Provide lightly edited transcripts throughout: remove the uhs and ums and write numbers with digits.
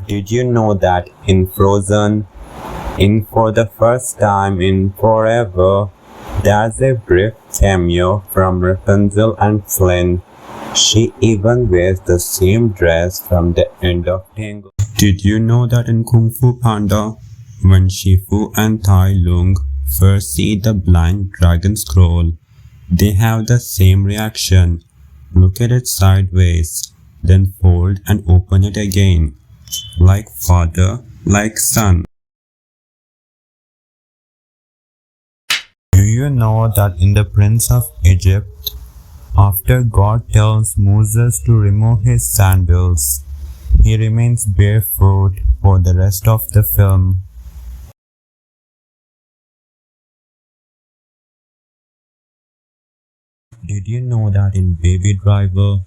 Did you know that in Frozen, for the first time in forever, there's a brief cameo from Rapunzel and Flynn. She even wears the same dress from the end of Tangled. Did you know that in Kung Fu Panda, when Shifu and Tai Lung first see the blind dragon scroll, they have the same reaction. Look at it sideways, then fold and open it again. Like father, like son. Do you know that in The Prince of Egypt, after God tells Moses to remove his sandals, he remains barefoot for the rest of the film? Did you know that in Baby Driver,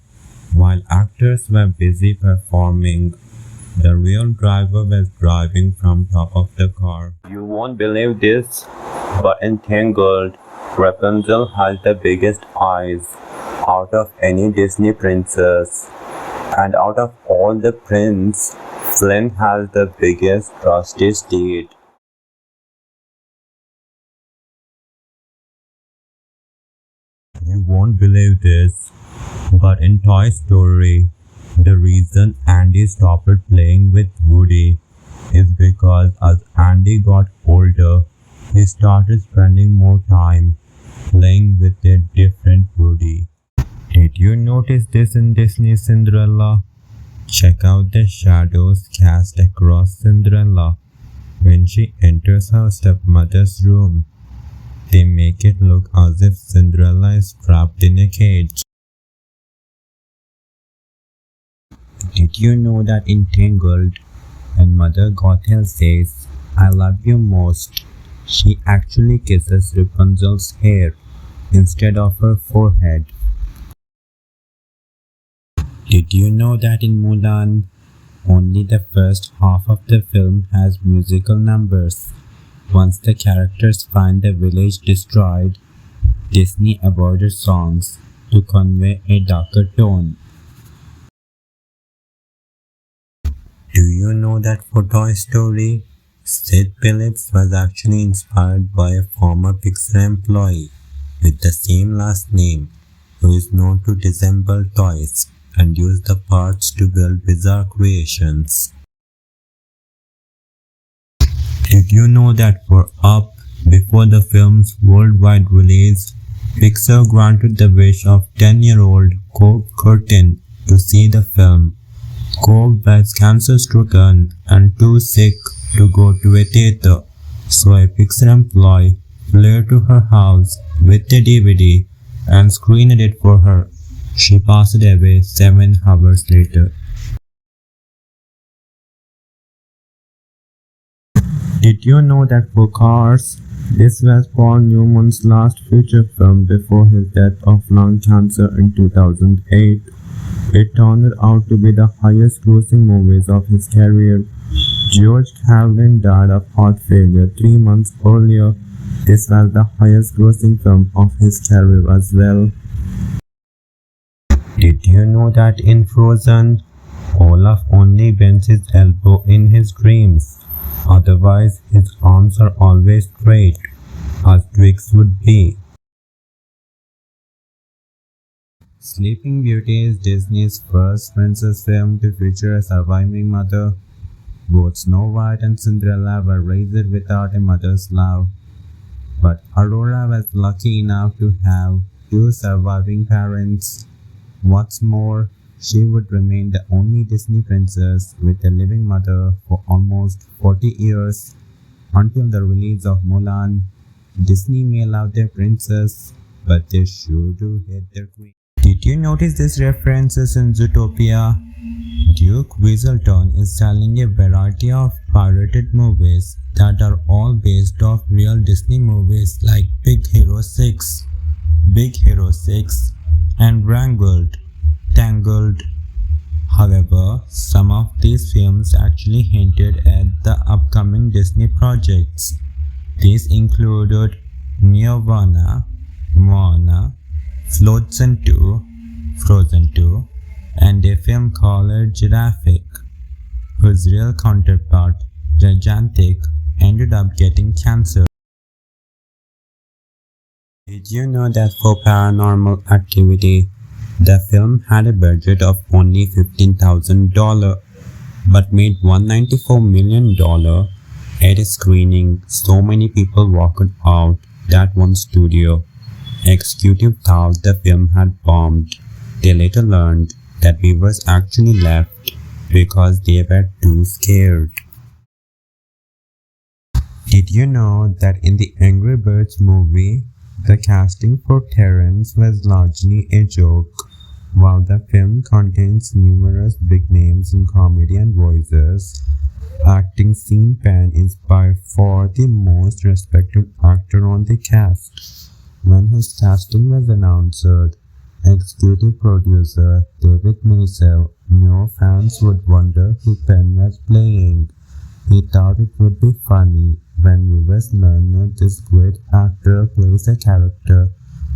while actors were busy performing, the real driver was driving from top of the car? You won't believe this, but in Tangled, Rapunzel has the biggest eyes out of any Disney princess. And out of all the princes, Flynn has the biggest rusty teeth. You won't believe this, but in Toy Story, the reason Andy stopped playing with Woody is because as Andy got older, he started spending more time playing with a different Woody. Did you notice this in Disney's Cinderella? Check out the shadows cast across Cinderella when she enters her stepmother's room. They make it look as if Cinderella is trapped in a cage. Did you know that in Tangled, when Mother Gothel says, "I love you most," she actually kisses Rapunzel's hair instead of her forehead? Did you know that in Mulan, only the first half of the film has musical numbers? Once the characters find the village destroyed, Disney avoided songs to convey a darker tone. Do you know that for Toy Story, Sid Phillips was actually inspired by a former Pixar employee with the same last name who is known to disassemble toys and use the parts to build bizarre creations? Did you know that for Up, before the film's worldwide release, Pixar granted the wish of 10-year-old Cobb Curtin to see the film? Cobb was cancer-stricken and too sick to go to a theater, so a Pixar employee flew to her house with a DVD and screened it for her. She passed away 7 hours later. Did you know that for Cars, this was Paul Newman's last feature film before his death of lung cancer in 2008? It turned out to be the highest grossing movies of his career. George Carlin died of heart failure 3 months earlier. This was the highest grossing film of his career as well. Did you know that in Frozen, Olaf only bends his elbow in his dreams? Otherwise, his arms are always straight, as twigs would be. Sleeping Beauty is Disney's first princess film to feature a surviving mother. Both Snow White and Cinderella were raised without a mother's love, but Aurora was lucky enough to have 2 surviving parents. What's more, she would remain the only Disney princess with a living mother for almost 40 years. Until the release of Mulan, Disney may love their princess, but they sure do hate their queen. Did you notice these references in Zootopia? Duke Weaselton is selling a variety of pirated movies that are all based off real Disney movies like Big Hero 6, and Tangled. However, some of these films actually hinted at the upcoming Disney projects. These included Nirvana, Moana, Frozen 2, and a film called Jurassic. whose real counterpart, Gigantic, ended up getting cancer. Did you know that for Paranormal Activity, the film had a budget of only $15,000 but made $194 million at a screening? So many people walked out that one studio executive thought the film had bombed. They later learned that viewers actually left because they were too scared. Did you know that in the Angry Birds movie, the casting for Terrence was largely a joke? While the film contains numerous big names in comedy and voices, acting Sean Penn is by far the most respected actor on the cast. When his casting was announced, executive producer David Maisel knew fans would wonder who Penn was playing. He thought it would be funny when viewers learned that this great actor plays a character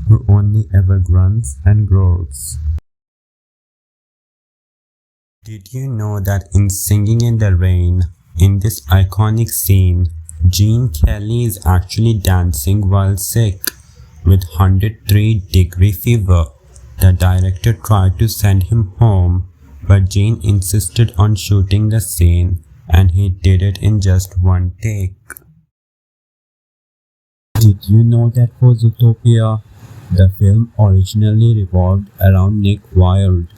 who only ever grunts and growls. Did you know that in Singing in the Rain, in this iconic scene, Gene Kelly is actually dancing while sick with 103-degree fever? The director tried to send him home, but Gene insisted on shooting the scene, and he did it in just one take. Did you know that for Zootopia, the film originally revolved around Nick Wilde,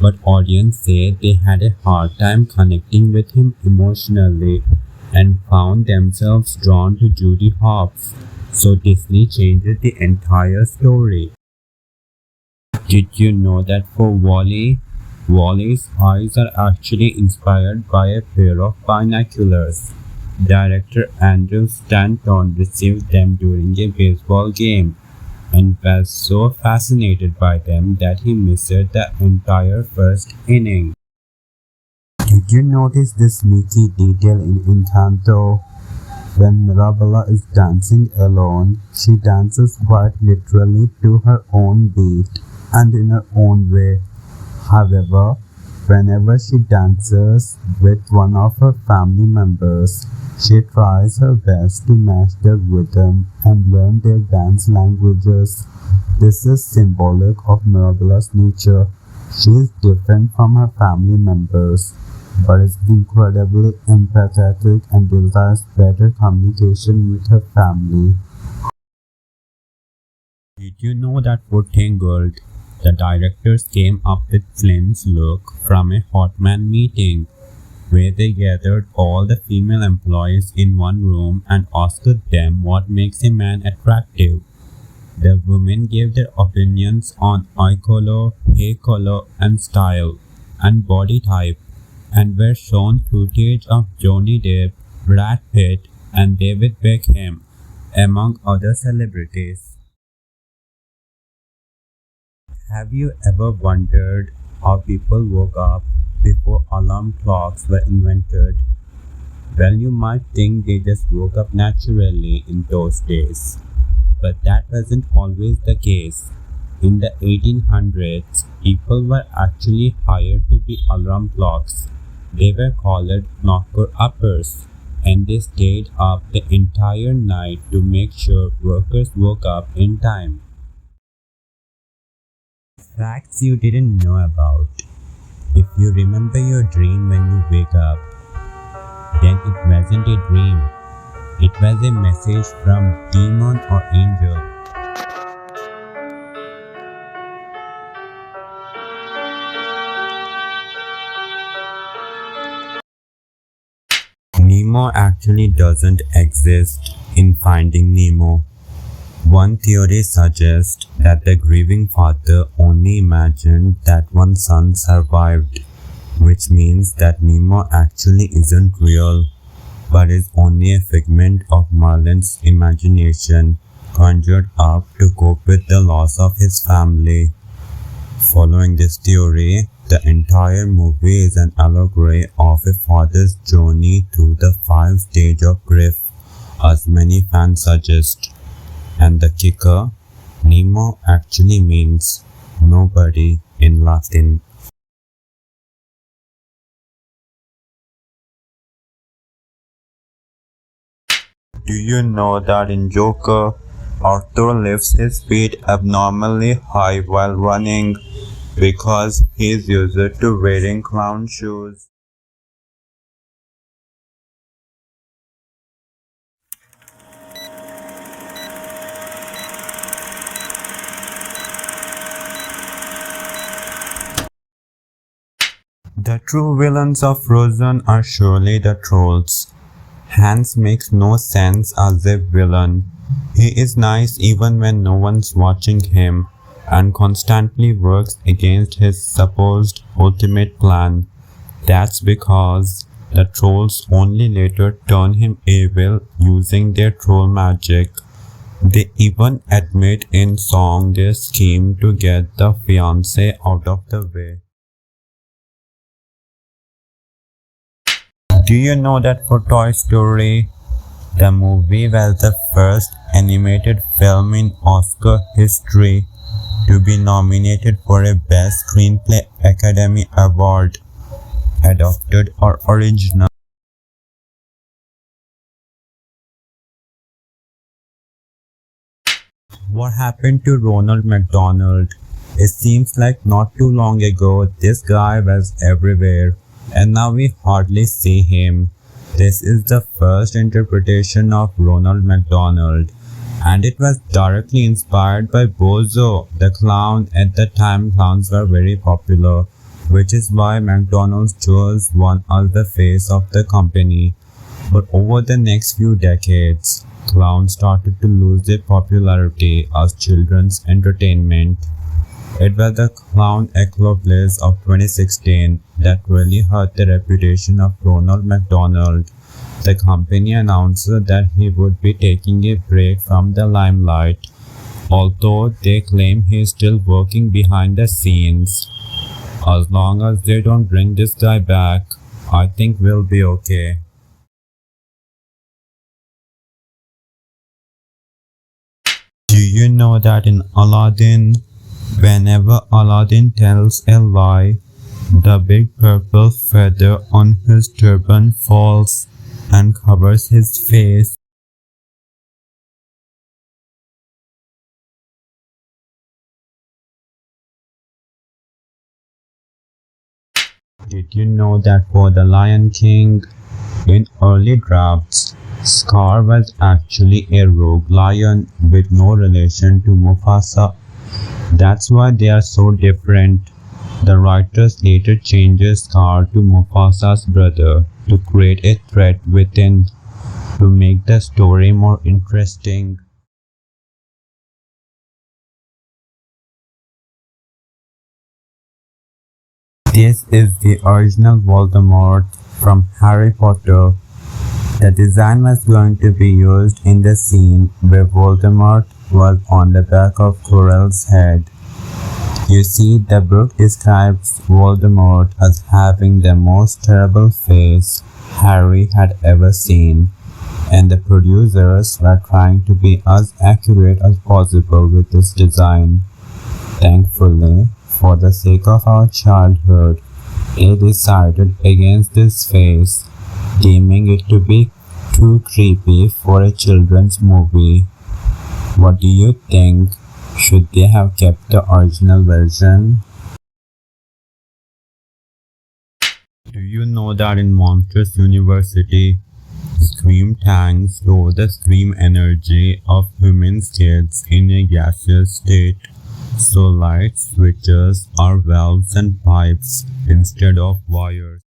but audience said they had a hard time connecting with him emotionally and found themselves drawn to Judy Hopps, so Disney changed the entire story. Did you know that for Wall-E, Wall-E's eyes are actually inspired by a pair of binoculars? Director Andrew Stanton received them during a baseball game and was so fascinated by them that he missed the entire first inning. Did you notice this sneaky detail in Encanto? When Mirabella is dancing alone, she dances quite literally to her own beat and in her own way. However, whenever she dances with one of her family members, she tries her best to match their rhythm and learn their dance languages. This is symbolic of Mirabella's nature. She is different from her family members, but is incredibly empathetic and desires better communication with her family. Did you know that for Tangled, the directors came up with Flynn's look from a Hotman meeting, where they gathered all the female employees in one room and asked them what makes a man attractive. The women gave their opinions on eye color, hair color, and style, and body type, and were shown footage of Johnny Depp, Brad Pitt, and David Beckham, among other celebrities. Have you ever wondered how people woke up before alarm clocks were invented? Well, you might think they just woke up naturally in those days, but that wasn't always the case. In the 1800s, people were actually hired to be alarm clocks. They were called knocker-uppers, and they stayed up the entire night to make sure workers woke up in time. Facts you didn't know about. If you remember your dream when you wake up, then it wasn't a dream. It was a message from demon or angel. Nemo actually doesn't exist in Finding Nemo. One theory suggests that the grieving father only imagined that one son survived, which means that Nemo actually isn't real, but is only a figment of Marlin's imagination conjured up to cope with the loss of his family. Following this theory, the entire movie is an allegory of a father's journey through the 5 stages of grief, as many fans suggest. And the kicker, Nemo actually means nobody in Latin. Do you know that in Joker, Arthur lifts his feet abnormally high while running because he's used to wearing clown shoes? The true villains of Frozen are surely the trolls. Hans makes no sense as a villain. He is nice even when no one's watching him and constantly works against his supposed ultimate plan. That's because the trolls only later turn him evil using their troll magic. They even admit in song their scheme to get the fiancé out of the way. Do you know that for Toy Story, the movie was the first animated film in Oscar history to be nominated for a Best Screenplay Academy Award, adapted or original? What happened to Ronald McDonald? It seems like not too long ago this guy was everywhere and now we hardly see him. This is the first interpretation of Ronald McDonald and it was directly inspired by Bozo the clown. At the time clowns were very popular, which is why McDonald's chose one as the face of the company. But over the next few decades, clowns started to lose their popularity as children's entertainment. It was the clown eclipse of 2016 that really hurt the reputation of Ronald McDonald. The company announced that he would be taking a break from the limelight, although they claim he is still working behind the scenes. As long as they don't bring this guy back, I think we'll be okay. Do you know that in Aladdin, whenever Aladdin tells a lie, the big purple feather on his turban falls and covers his face? Did you know that for The Lion King, in early drafts, Scar was actually a rogue lion with no relation to Mufasa? That's why they are so different. The writers later changed Scar to Mufasa's brother to create a threat within to make the story more interesting. This is the original Voldemort from Harry Potter. The design was going to be used in the scene where Voldemort was on the back of Quirrell's head. You see, the book describes Voldemort as having the most terrible face Harry had ever seen, and the producers were trying to be as accurate as possible with this design. Thankfully, for the sake of our childhood, they decided against this face, deeming it to be too creepy for a children's movie. What do you think? Should they have kept the original version? Do you know that in Monsters University, scream tanks store the scream energy of human kids in a gaseous state? So light switches are valves and pipes instead of wires.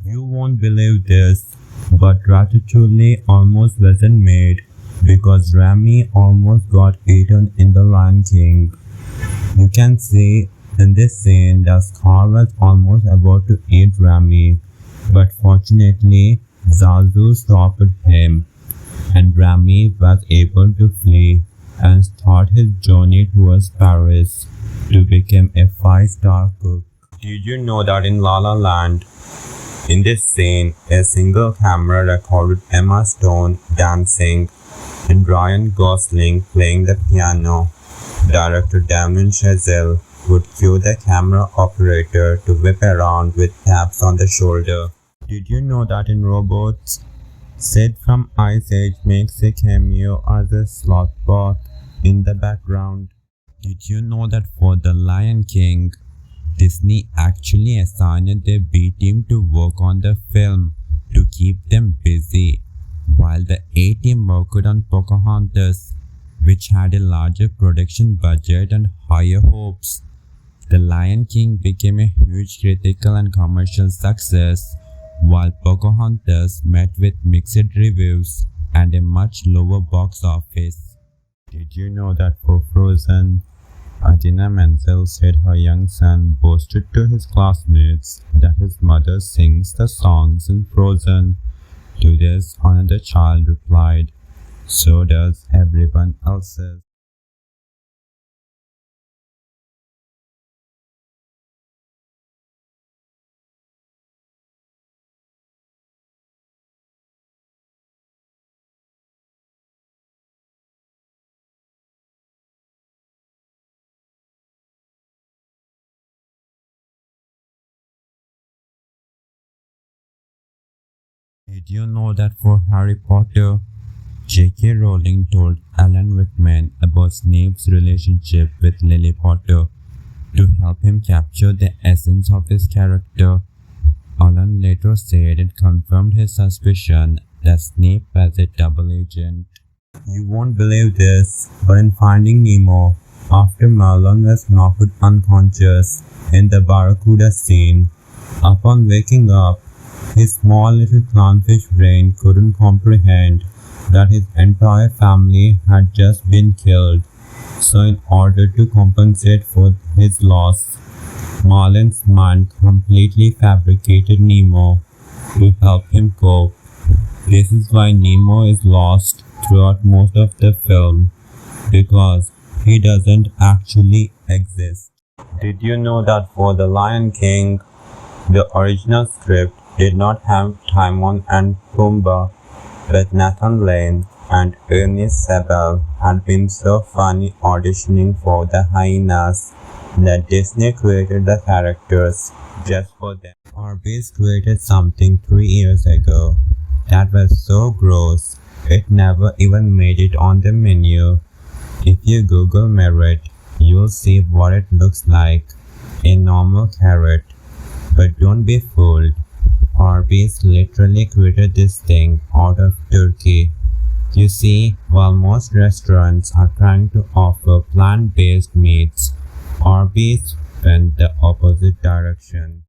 You won't believe this, but Ratatouille almost wasn't made because Remy almost got eaten in The Lion King. You can see in this scene that Scar was almost about to eat Remy, but fortunately Zazu stopped him and Remy was able to flee and start his journey towards Paris to become a 5-star cook. Did you know that in La La Land, in this scene, a single camera recorded Emma Stone dancing and Ryan Gosling playing the piano? Director Damien Chazelle would cue the camera operator to whip around with taps on the shoulder. Did you know that in robots, Sid from Ice Age makes a cameo as a slothbot in the background? Did you know that for The Lion King, Disney actually assigned their B team to work on the film to keep them busy, while the A team worked on Pocahontas, which had a larger production budget and higher hopes? The Lion King became a huge critical and commercial success, while Pocahontas met with mixed reviews and a much lower box office. Did you know that for Frozen, Adina Menzel said her young son boasted to his classmates that his mother sings the songs in Frozen? To this, another child replied, "So does everyone else's." Did you know that for Harry Potter, J.K. Rowling told Alan Rickman about Snape's relationship with Lily Potter to help him capture the essence of his character? Alan later said it confirmed his suspicion that Snape was a double agent. You won't believe this, but in Finding Nemo, after Marlon was knocked unconscious in the Barracuda scene, upon waking up, his small little clownfish brain couldn't comprehend that his entire family had just been killed. So in order to compensate for his loss, Marlin's mind completely fabricated Nemo to help him cope. This is why Nemo is lost throughout most of the film, because he doesn't actually exist. Did you know that for The Lion King, the original script did not have Timon and Pumbaa, but Nathan Lane and Ernest Sabel had been so funny auditioning for the hyenas that Disney created the characters just for them. Arby's created something 3 years ago that was so gross it never even made it on the menu. If you Google merit, you'll see what it looks like, a normal carrot. But don't be fooled, Arby's literally created this thing out of turkey. You see, while most restaurants are trying to offer plant-based meats, Arby's went the opposite direction.